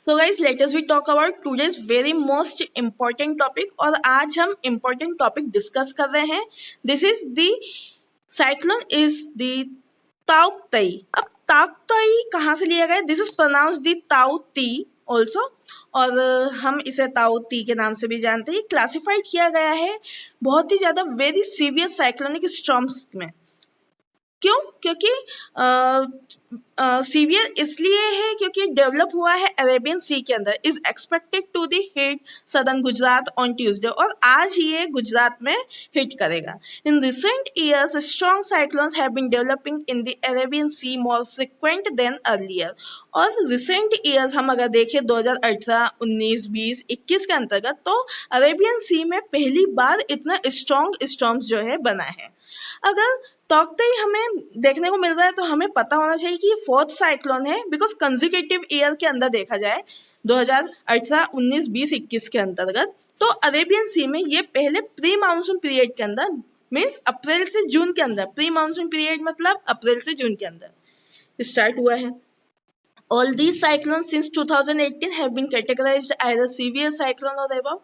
So guys, let us we talk about today's very most important topic और आज हम important topic discuss कर रहे हैं. This is the cyclone is the ताउक्तई. अब ताउक्तई कहाँ से लिया गया? This is pronounced the ताउती also और हम इसे ताउती के नाम से भी जानते हैं. क्लासिफाइड किया गया है बहुत ही ज़्यादा वेरी सीवियर साइक्लोनिक स्टॉर्म्स में. क्यों? क्योंकि सीवियर इसलिए है क्योंकि डेवलप हुआ है अरेबियन सी के अंदर. Is expected to the hit southern Gujarat on Tuesday और आज ये गुजरात में हिट करेगा. In recent years strong cyclones have been developing in the Arabian Sea more frequent than earlier. और रिसेंट ईयर्स हम अगर देखें 2018, 19, 20, 21 के अंतर्गत तो अरेबियन सी में पहली बार इतना स्ट्रॉन्ग स्टॉर्म्स जो है बना है. अगर ताउक्तई हमें देखने को मिल रहा है तो हमें पता होना चाहिए कि ये फोर्थ साइक्लोन है बिकॉज कंजिक्यूटिव ईयर के अंदर देखा जाए 2018, 19, 20, 21 के अंतर्गत तो अरेबियन सी में ये पहले प्री मानसून पीरियड के अंदर मीन्स अप्रैल से जून के अंदर, प्री मानसून पीरियड मतलब अप्रैल से जून के अंदर स्टार्ट हुआ है. All these cyclones since 2018 have been categorized either severe cyclone or above.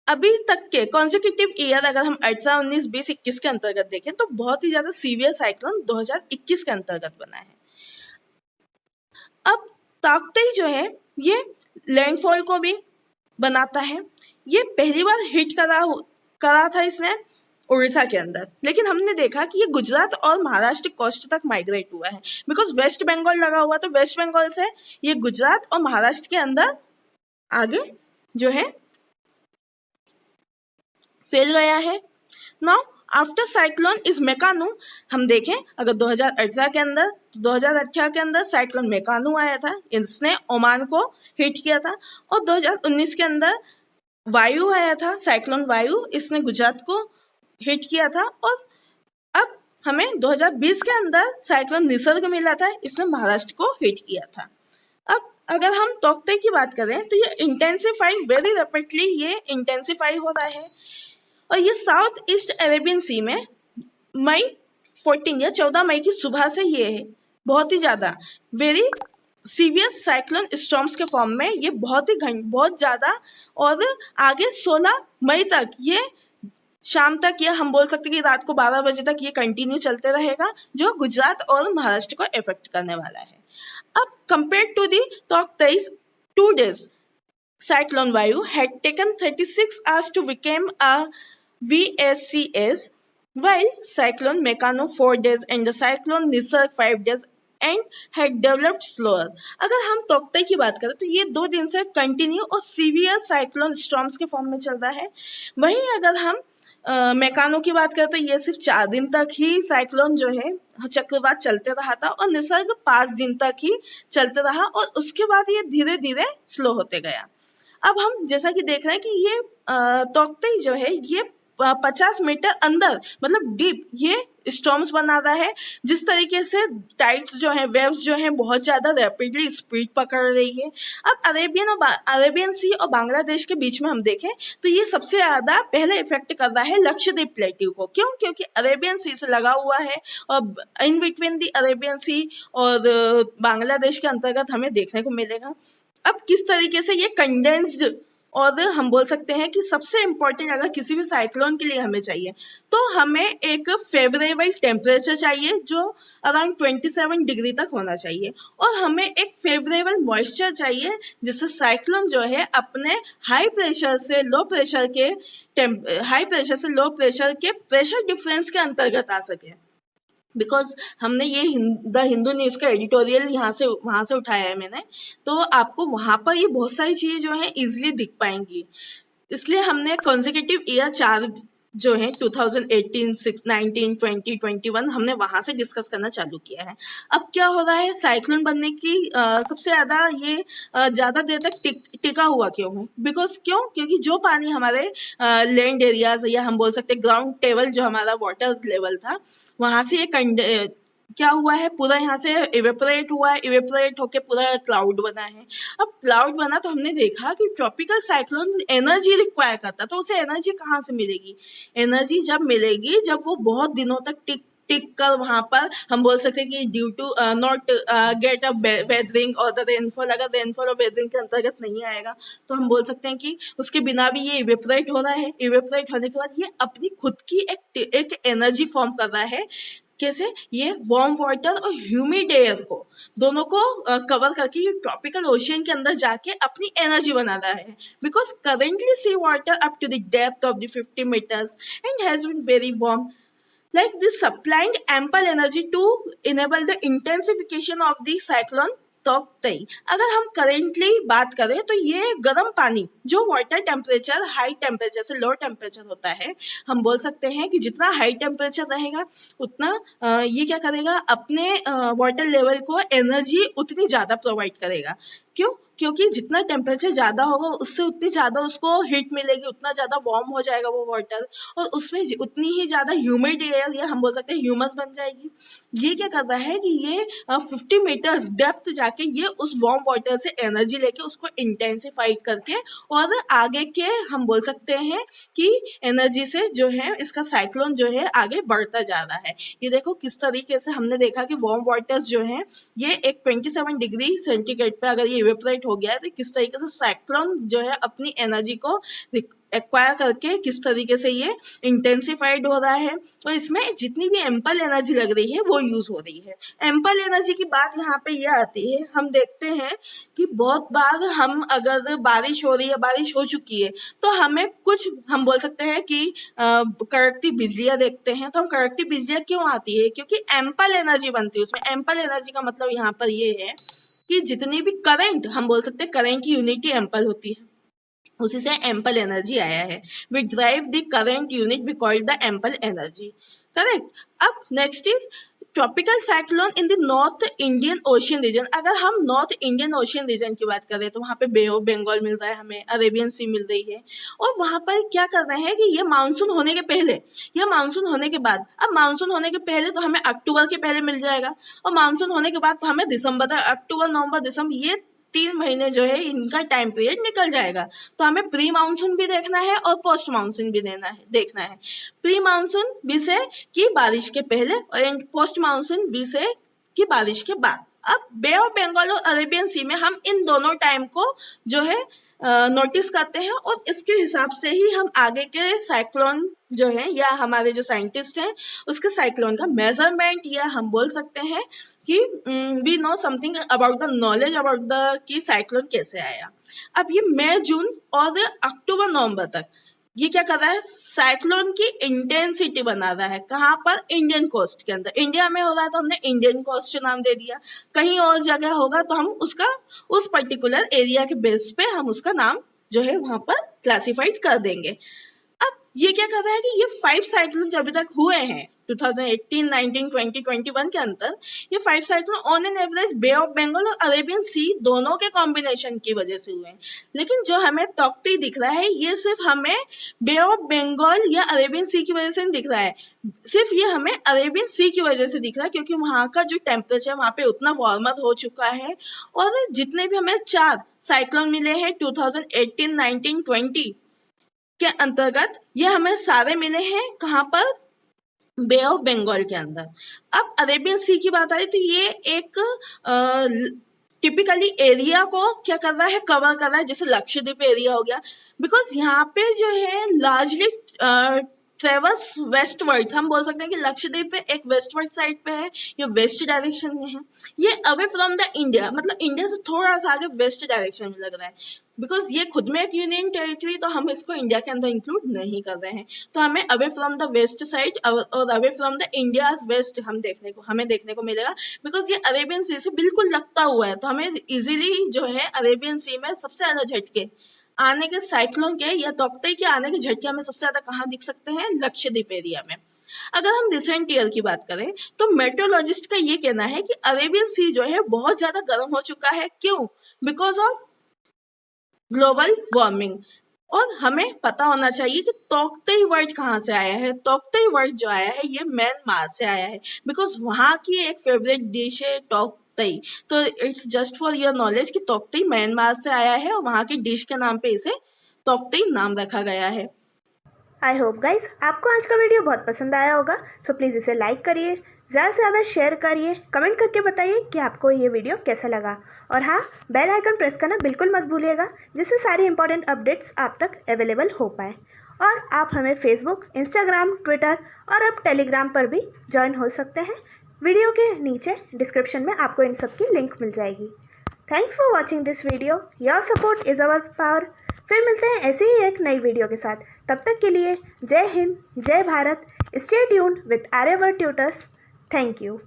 अभी तक के कॉन्जिक्यूटिव ईयर अगर हम 18, 19, 20, 21 के अंतर्गत देखें तो बहुत ही ज्यादा सीवियर साइक्लोन 2021 के अंतर्गत बना है. अब ताउक्तई जो है ये लैंडफॉल को भी बनाता है. ये पहली बार हिट करा था इसने उड़ीसा के अंदर, लेकिन हमने देखा कि ये गुजरात और महाराष्ट्र कोस्ट तक माइग्रेट हुआ है बिकॉज वेस्ट बंगाल लगा हुआ तो वेस्ट बंगाल से ये गुजरात और महाराष्ट्र के अंदर आगे जो है फैल गया है. नाउ आफ्टर साइक्लोन इज मेकानू हम देखें अगर 2018 के अंदर 2018 के अंदर साइक्लोन मेकानू आया था, इसने ओमान को हिट किया था. और 2019 के अंदर वायु आया था, साइक्लोन वायु, इसने गुजरात को हिट किया था. और अब हमें 2020 के अंदर साइक्लोन निसर्ग मिला था, इसने महाराष्ट्र को हिट किया था. अब अगर हम ताउक्तई की बात करें तो ये इंटेंसिफाई वेरी रैपिडली ये इंटेंसिफाई हो रहा है और ये साउथ ईस्ट अरेबियन सी में मई 14 या 14 मई की सुबह से ये है बहुत ही ज़्यादा वेरी सीवियर साइक्लोन स्टॉर्म्स के फॉर्म में ये बहुत ज़्यादा और आगे 16 मई तक ये शाम तक या हम बोल सकते हैं कि रात को 12 बजे तक ये कंटिन्यू चलते रहेगा जो गुजरात और महाराष्ट्र को इफेक्ट करने वाला है. अब compare to the Tauktae 2 days cyclone Vayu had taken 36 hours to become a VSCS, while cyclone Meccano 4 days and the cyclone Nisarg 5 days and had developed slower. अगर हम ताउक्तई की बात करें तो ये 2 दिन से कंटिन्यू और सीवियर साइक्लोन स्टॉर्म्स के फॉर्म में चल रहा है. वहीं अगर हम मेकानो की बात करें तो ये सिर्फ 4 दिन तक ही साइक्लोन जो है चक्रवात चलते रहा था और निसर्ग 5 दिन तक ही चलते रहा और उसके बाद ये धीरे धीरे स्लो होते गया. अब हम जैसा कि देख रहे हैं कि ये ताउक्तई जो है ये 50 मीटर अंदर मतलब डीप ये स्टॉर्म्स बना रहा है. जिस तरीके से टाइड्स जो है वेव्स जो है बहुत ज़्यादा रैपिडली स्पीड पकड़ रही है. अब अरेबियन सी और बांग्लादेश के बीच में हम देखें तो ये सबसे ज़्यादा पहले इफेक्ट कर रहा है लक्षद्वीप प्लेट्यू को. क्यों? क्योंकि अरेबियन सी से लगा हुआ है और इन बिटवीन दी अरेबियन सी और बांग्लादेश के अंतर्गत हमें देखने को मिलेगा. अब किस तरीके से ये कंडेंस्ड और हम बोल सकते हैं कि सबसे इम्पोर्टेंट अगर किसी भी साइक्लोन के लिए हमें चाहिए तो हमें एक फेवरेबल टेम्परेचर चाहिए जो अराउंड 27 डिग्री तक होना चाहिए और हमें एक फेवरेबल मॉइस्चर चाहिए जिससे साइक्लोन जो है अपने हाई प्रेशर से लो प्रेशर के प्रेशर डिफरेंस के अंतर्गत आ सके. बिकॉज हमने ये द हिंदू न्यूज़ का एडिटोरियल वहाँ से उठाया है मैंने, तो आपको वहाँ पर ये बहुत सारी चीज़ें जो हैं इजीली दिख पाएंगी. इसलिए हमने कॉन्जिक्यूटिव ईयर 4 जो है 2018, 6, 19, 20, 21 हमने वहाँ से डिस्कस करना चालू किया है. अब क्या हो रहा है साइक्लोन बनने की सबसे ज़्यादा ये ज़्यादा देर तक टिका हुआ क्यों है? क्योंकि जो पानी हमारे लैंड एरियाज या हम बोल सकते हैं ग्राउंड टेबल जो हमारा वाटर लेवल था वहाँ से ये क्या हुआ है पूरा यहाँ से इवेपोरेट हुआ है, इवेपोरेट होके पूरा क्लाउड बना है. अब क्लाउड बना तो हमने देखा कि ट्रॉपिकल साइक्लोन एनर्जी रिक्वायर करता तो उसे एनर्जी कहाँ से मिलेगी? एनर्जी जब मिलेगी जब वो बहुत दिनों तक टिक कर वहां पर हम बोल सकते हैं कि due to not get a weathering और द रेनफॉल, अगर रेनफॉल और वेदरिंग के अंतर्गत नहीं आएगा तो हम बोल सकते हैं कि उसके बिना भी ये इवेपोरेट हो रहा है। इवेपोरेट होने के बाद ये अपनी खुद की एक एनर्जी फॉर्म कर रहा है। कैसे? ये वार्म वाटर और ह्यूमिड एयर को दोनों को कवर करके ये ट्रॉपिकल ओशियन के अंदर जाके अपनी एनर्जी बना रहा है। Because currently sea water up to the depth of the 50 metres and has been very warm, like this supplying ample energy to enable the intensification of the cyclone तोकतई। अगर हम currently बात करें तो ये गर्म पानी जो वाटर टेम्परेचर हाई टेम्परेचर से लो टेम्परेचर होता है, हम बोल सकते हैं कि जितना हाई टेम्परेचर रहेगा उतना ये क्या करेगा, अपने वाटर लेवल को एनर्जी उतनी ज़्यादा प्रोवाइड करेगा। क्यों? क्योंकि जितना टेम्परेचर ज़्यादा होगा उससे उतनी ज़्यादा उसको हीट मिलेगी, उतना ज़्यादा वार्म हो जाएगा वो वाटर, और उसमें उतनी ही ज़्यादा ह्यूमिड एयर या हम बोल सकते हैं ह्यूमस बन जाएगी। ये क्या कर रहा है कि ये 50 मीटर्स डेप्थ जाके ये उस वार्म वाटर से एनर्जी लेके उसको इंटेंसिफाइड करके और आगे के हम बोल सकते हैं कि एनर्जी से जो है इसका साइक्लोन जो है आगे बढ़ता जा रहा है। ये देखो किस तरीके से हमने देखा कि वार्म वाटर्स जो है ये एक 27 डिग्री सेंटीग्रेड पे अगर ये इवेपोरेट हो गया है तो किस तरीके से साइक्लोन जो है अपनी एनर्जी को एक्वायर करके किस तरीके से ये इंटेंसिफाइड हो रहा है, और इसमें जितनी भी एम्पल एनर्जी लग रही है वो यूज हो रही है। एम्पल एनर्जी की बात यहाँ पे ये आती है, हम देखते हैं कि बहुत बार हम अगर बारिश हो रही है, बारिश हो चुकी है तो हमें कुछ हम बोल सकते हैं कि कड़कती बिजलियां देखते हैं। तो हम कड़कती बिजलियां क्यों आती है? क्योंकि एम्पल एनर्जी बनती है उसमें। एम्पल एनर्जी का मतलब यहाँ पर ये है कि जितनी भी करंट हम बोल सकते हैं करंट की यूनिट एम्पल होती है, उसी से एम्पल एनर्जी आया है। We drive the current unit we call the ample energy, correct. अब next is tropical cyclone in the north Indian ocean region. अगर हम नॉर्थ इंडियन ओशियन रीजन की बात करें तो वहाँ पे बे ऑफ बंगाल मिल रहा है, हमें अरेबियन सी मिल रही है, और वहाँ पर क्या कर रहे हैं कि ये मानसून होने के पहले या मानसून होने के बाद, अब मानसून होने के पहले तो हमें अक्टूबर के पहले मिल जाएगा, और मानसून होने के बाद तो हमें दिसंबर तक, अक्टूबर नवंबर दिसंबर ये 3 महीने जो है इनका टाइम पीरियड निकल जाएगा। तो हमें प्री मानसून भी देखना है और पोस्ट मानसून भी देखना है। प्री मानसून विषय की बारिश के पहले और पोस्ट मानसून विषय की बारिश के बाद। अब बे ऑफ बंगाल और अरेबियन सी में हम इन दोनों टाइम को जो है नोटिस करते हैं, और इसके हिसाब से ही हम आगे के साइक्लोन जो है या हमारे जो साइंटिस्ट हैं उसके साइक्लोन का मेजरमेंट या हम बोल सकते हैं कि we know something about the knowledge about the कि साइक्लोन कैसे आया। अब ये मई जून और अक्टूबर नवंबर तक ये क्या कर रहा है, साइक्लोन की इंटेंसिटी बना रहा है। कहाँ पर? इंडियन कोस्ट के अंदर। इंडिया में हो रहा है तो हमने इंडियन कोस्ट नाम दे दिया, कहीं और जगह होगा तो हम उसका उस पर्टिकुलर एरिया के बेस पे हम उसका नाम जो है वहां पर क्लासिफाइड कर देंगे। अब ये क्या कर रहा है कि ये 5 साइक्लोन जो अभी तक हुए हैं 2018, 19, 20, 21 के अंदर, ये 5 cyclone on an average Bay of Bengal और अरेबियन सी दोनों के कॉम्बिनेशन की वजह से हुए हैं। लेकिन जो हमें तौकती दिख रहा है ये सिर्फ हमें बे ऑफ बंगाल या अरेबियन सी की वजह से नहीं दिख रहा है, सिर्फ ये हमें अरेबियन सी की वजह से दिख रहा है, क्योंकि वहाँ का जो टेम्परेचर वहाँ पे उतना वार्मर हो चुका है। और जितने भी हमें 4 साइक्लोन मिले हैं 2018, 19, 20 के अंतर्गत, ये हमें सारे मिले हैं कहाँ पर? बे ऑफ बंगाल के अंदर। अब अरेबियन सी की बात आ रही तो ये एक टिपिकली एरिया को क्या कर रहा है, कवर कर रहा है, जैसे लक्षद्वीप एरिया हो गया। बिकॉज यहाँ पे जो है लार्जली ट्रेवर्स वेस्टवर्ड्स, हम बोल सकते हैं कि लक्षद्वीप पे एक वेस्टवर्ड साइड पे है, ये वेस्ट डायरेक्शन में है। ये अवे फ्रॉम द इंडिया, मतलब इंडिया से थोड़ा सा आगे वेस्ट डायरेक्शन में लग रहा है। बिकॉज ये खुद में एक यूनियन टेरिटरी, तो हम इसको इंडिया के अंदर इंक्लूड नहीं कर रहे हैं, तो हमें away from the west side और away from the India's west हमें देखने को मिलेगा। बिकॉज ये अरेबियन सी से बिल्कुल लगता हुआ है, तो हमें इजीली जो है अरेबियन सी में सबसे ज्यादा झटके आने के साइक्लोन के या तौकते के आने के झटके हमें सबसे ज्यादा कहाँ दिख सकते हैं? लक्षद्वीप एरिया में। अगर हम रिसेंट ईयर की बात करें तो मेट्रोलॉजिस्ट का ये कहना है कि अरेबियन सी जो है बहुत ज्यादा गर्म हो चुका है। क्यों? Because of global warming. और हमें पता होना चाहिए कि तौकतई वर्ड कहाँ से आया है। तौकतई वर्ड जो आया है ये म्यांमार से आया है, बिकॉज वहाँ की एक फेवरेट डिश है तौकतई। तो it's just for your knowledge कि तौकतई म्यांमार से आया है और वहाँ की डिश के नाम पे इसे तौकतई नाम रखा गया है। आई होप गाइस आपको आज का वीडियो बहुत पसंद आया होगा। सो प्लीज़ इसे लाइक करिए, ज़्यादा से ज़्यादा शेयर करिए, कमेंट करके बताइए कि आपको ये वीडियो कैसा लगा। और हाँ, बेल आइकन प्रेस करना बिल्कुल मत भूलिएगा, जिससे सारी इंपॉर्टेंट अपडेट्स आप तक अवेलेबल हो पाए। और आप हमें फेसबुक, इंस्टाग्राम, ट्विटर और अब टेलीग्राम पर भी ज्वाइन हो सकते हैं। वीडियो के नीचे डिस्क्रिप्शन में आपको इन सब की लिंक मिल जाएगी। Thanks for watching this video. Your support is our power. फिर मिलते हैं ऐसे ही एक नई वीडियो के साथ। तब तक के लिए जय हिंद, जय Bharat. Stay tuned with Aryavart tutors. Thank you.